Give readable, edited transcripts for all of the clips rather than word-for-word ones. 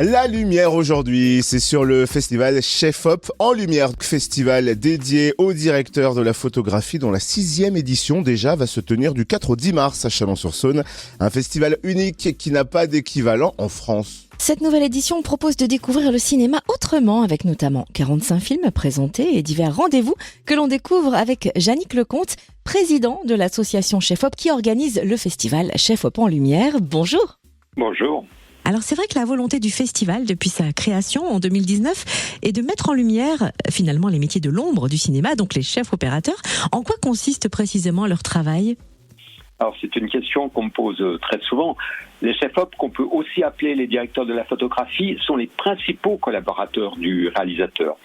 La lumière aujourd'hui, c'est sur le festival Chef Op en lumière, festival dédié au directeur de la photographie dont la 6e édition déjà va se tenir du 4 au 10 mars à Chalon-sur-Saône. Un festival unique qui n'a pas d'équivalent en France. Cette nouvelle édition propose de découvrir le cinéma autrement, avec notamment 45 films présentés et divers rendez-vous que l'on découvre avec Yannick Lecomte, président de l'association Chef Op qui organise le festival Chef Op en lumière. Bonjour. Bonjour. Alors c'est vrai que la volonté du festival depuis sa création en 2019 est de mettre en lumière finalement les métiers de l'ombre du cinéma, donc les chefs opérateurs. En quoi consiste précisément leur travail ? Alors c'est une question qu'on me pose très souvent. Les chefs op, qu'on peut aussi appeler les directeurs de la photographie, sont les principaux collaborateurs du réalisateur.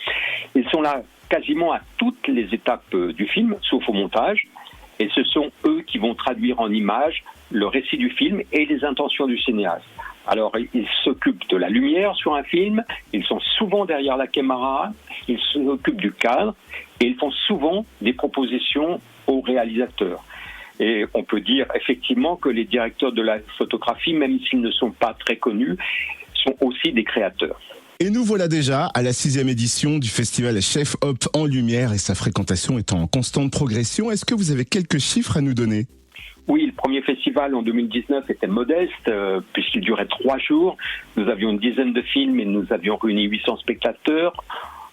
Ils sont là quasiment à toutes les étapes du film, sauf au montage. Et ce sont eux qui vont traduire en images le récit du film et les intentions du cinéaste. Alors, ils s'occupent de la lumière sur un film, ils sont souvent derrière la caméra, ils s'occupent du cadre et ils font souvent des propositions aux réalisateurs. Et on peut dire effectivement que les directeurs de la photographie, même s'ils ne sont pas très connus, sont aussi des créateurs. Et nous voilà déjà à la 6e édition du festival Chef Op en lumière et sa fréquentation est en constante progression. Est-ce que vous avez quelques chiffres à nous donner ? Oui, le premier festival en 2019 était modeste puisqu'il durait 3 jours. Nous avions une dizaine de films et nous avions réuni 800 spectateurs.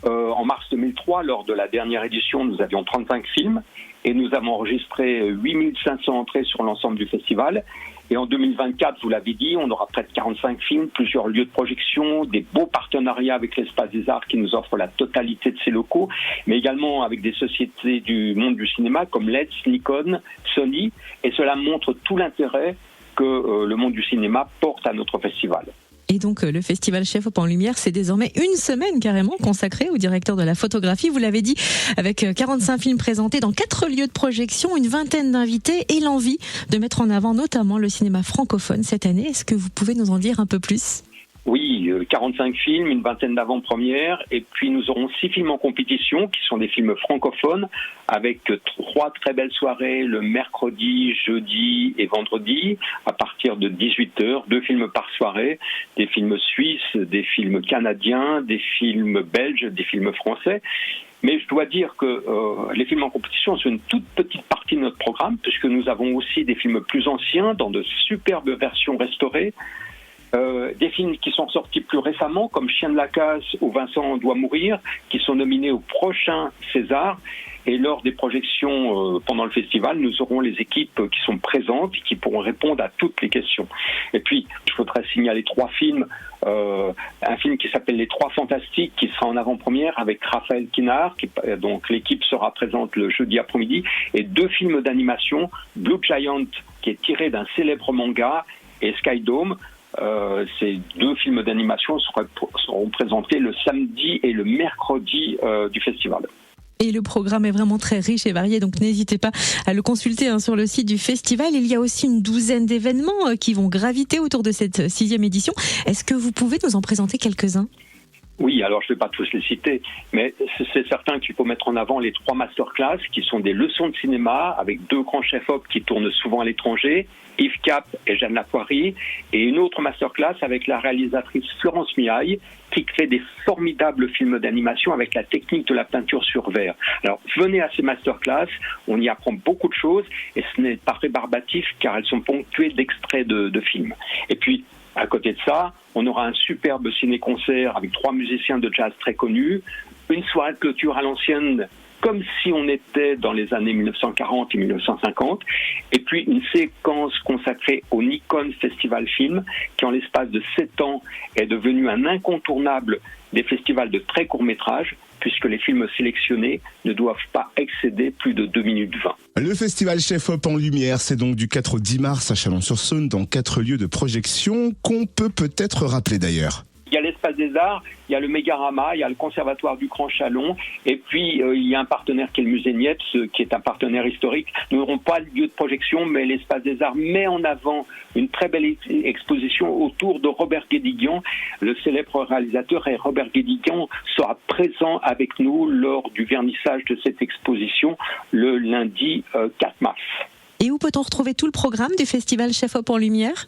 En mars 2003, lors de la dernière édition, nous avions 35 films et nous avons enregistré 8500 entrées sur l'ensemble du festival. Et en 2024, vous l'avez dit, on aura près de 45 films, plusieurs lieux de projection, des beaux partenariats avec l'Espace des Arts qui nous offrent la totalité de ses locaux, mais également avec des sociétés du monde du cinéma comme LED, Nikon, Sony. Et cela montre tout l'intérêt que le monde du cinéma porte à notre festival. Et donc le festival Chef Op en lumière, c'est désormais une semaine carrément consacrée au directeur de la photographie. Vous l'avez dit, avec 45 films présentés dans 4 lieux de projection, une vingtaine d'invités et l'envie de mettre en avant notamment le cinéma francophone cette année. Est-ce que vous pouvez nous en dire un peu plus ? Oui, 45 films, une vingtaine d'avant-premières, et puis nous aurons 6 films en compétition, qui sont des films francophones, avec 3 très belles soirées le mercredi, jeudi et vendredi, à partir de 18h, 2 films par soirée, des films suisses, des films canadiens, des films belges, des films français. Mais je dois dire que les films en compétition sont une toute petite partie de notre programme, puisque nous avons aussi des films plus anciens, dans de superbes versions restaurées, des films qui sont sortis plus récemment, comme Chien de la casse ou Vincent doit mourir, qui sont nominés au prochain César. Et lors des projections pendant le festival, nous aurons les équipes qui sont présentes et qui pourront répondre à toutes les questions. Et puis, je voudrais signaler 3 films. Un film qui s'appelle Les Trois Fantastiques, qui sera en avant-première avec Raphaël Quinard, donc l'équipe sera présente le jeudi après-midi. Et 2 films d'animation, Blue Giant, qui est tiré d'un célèbre manga, et Skydome. Ces 2 films d'animation seront présentés le samedi et le mercredi du festival. Et le programme est vraiment très riche et varié, donc n'hésitez pas à le consulter sur le site du festival. Il y a aussi une douzaine d'événements qui vont graviter autour de cette 6e édition. Est-ce que vous pouvez nous en présenter quelques-uns ? Oui, alors je ne vais pas tous les citer, mais c'est certain qu'il faut mettre en avant les 3 masterclass qui sont des leçons de cinéma avec 2 grands chefs-op qui tournent souvent à l'étranger, Yves Cap et Jeanne Lapoirie, et une autre masterclass avec la réalisatrice Florence Miaille qui crée des formidables films d'animation avec la technique de la peinture sur verre. Alors venez à ces masterclass, on y apprend beaucoup de choses et ce n'est pas rébarbatif car elles sont ponctuées d'extraits de films. Et puis, à côté de ça, on aura un superbe ciné-concert avec 3 musiciens de jazz très connus, une soirée de clôture à l'ancienne, comme si on était dans les années 1940 et 1950, et puis une séquence consacrée au Nikon Festival Film, qui en l'espace de 7 ans est devenu un incontournable des festivals de très court métrage, puisque les films sélectionnés ne doivent pas excéder plus de 2 minutes 20. Le festival Chef Op en lumière, c'est donc du 4 au 10 mars à Chalon-sur-Saône, dans 4 lieux de projection, qu'on peut peut-être rappeler d'ailleurs. Il y a l'Espace des Arts, il y a le Mégarama, il y a le Conservatoire du Grand Chalon, et puis il y a un partenaire qui est le Musée Niepce, qui est un partenaire historique. Nous n'aurons pas le lieu de projection, mais l'Espace des Arts met en avant une très belle exposition autour de Robert Guédiguian, le célèbre réalisateur, et Robert Guédiguian sera présent avec nous lors du vernissage de cette exposition le lundi 4 mars. Et où peut-on retrouver tout le programme du festival Chef Op en lumière ?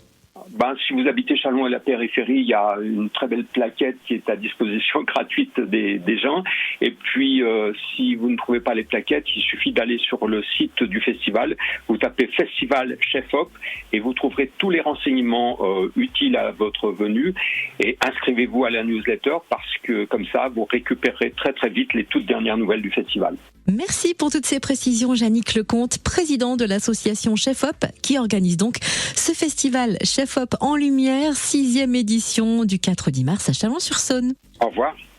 Si vous habitez Châlons et la périphérie, il y a une très belle plaquette qui est à disposition gratuite des gens. Et puis, si vous ne trouvez pas les plaquettes, il suffit d'aller sur le site du festival. Vous tapez Festival Chef Op et vous trouverez tous les renseignements utiles à votre venue. Et inscrivez-vous à la newsletter parce que comme ça, vous récupérez très très vite les toutes dernières nouvelles du festival. Merci pour toutes ces précisions, Yannick Lecomte, président de l'association Chef Op, qui organise donc ce festival Chef Op en Lumière, 6e édition du 4 au 10 mars à Chalon-sur-Saône. Au revoir.